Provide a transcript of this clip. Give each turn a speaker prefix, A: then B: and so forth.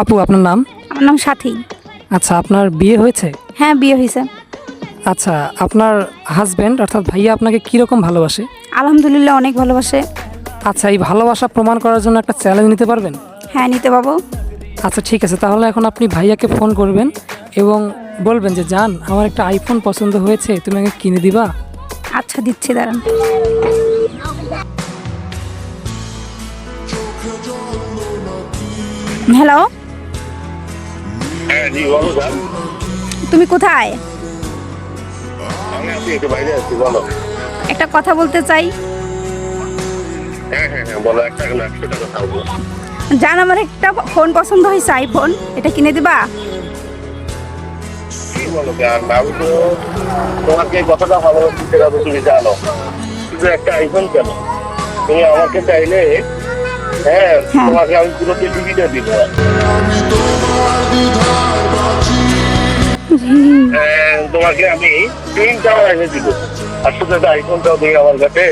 A: আপু, আপনার নাম?
B: আমার নাম সাথী।
A: আচ্ছা, আপনার বিয়ে হয়েছে?
B: হ্যাঁ, বিয়ে হয়েছে।
A: আচ্ছা, আপনার হাজবেন্ড অর্থাৎ ভাইয়া আপনাকে কীরকম ভালোবাসে?
B: আলহামদুলিল্লাহ, অনেক ভালোবাসে।
A: আচ্ছা, এই ভালোবাসা প্রমাণ করার জন্য একটা চ্যালেঞ্জ নিতে পারবেন?
B: হ্যাঁ, নিতে পাবো।
A: আচ্ছা, ঠিক আছে, তাহলে এখন আপনি ভাইয়াকে ফোন করবেন এবং বলবেন যে জান, আমার একটা আইফোন পছন্দ হয়েছে, তুমি আমাকে কিনে দিবা?
B: আচ্ছা, দিচ্ছি, দাঁড়ান। হ্যালো,
C: হ্যাঁ জি বলো স্যার।
B: তুমি কোথায়?
C: আমি আছি, একটু বাইরে আছি, বলো।
B: একটা কথা বলতে চাই।
C: হ্যাঁ হ্যাঁ হ্যাঁ বলো, 100 টাকা থাকবো।
B: জান, আমার একটা ফোন পছন্দ হয়েছে, আইফোন। এটা কিনে দিবা?
C: কি বলো স্যার, আমি তো তোমাকে কতটা ভালোবাসি সেটা তো তুমি জানো। শুধু একটা আইফোন কেন, তুমি আমাকে চাইলে হ্যাঁ
B: হ্যাঁ।
C: তোমাকে আমি পুরো পৃথিবীটা দিব। হ্যাঁ, তোমাকে আমি টুইন টাওয়ার এনে দিব, আর শুধু একটা আইফোনটাও দিই আমার কাছে।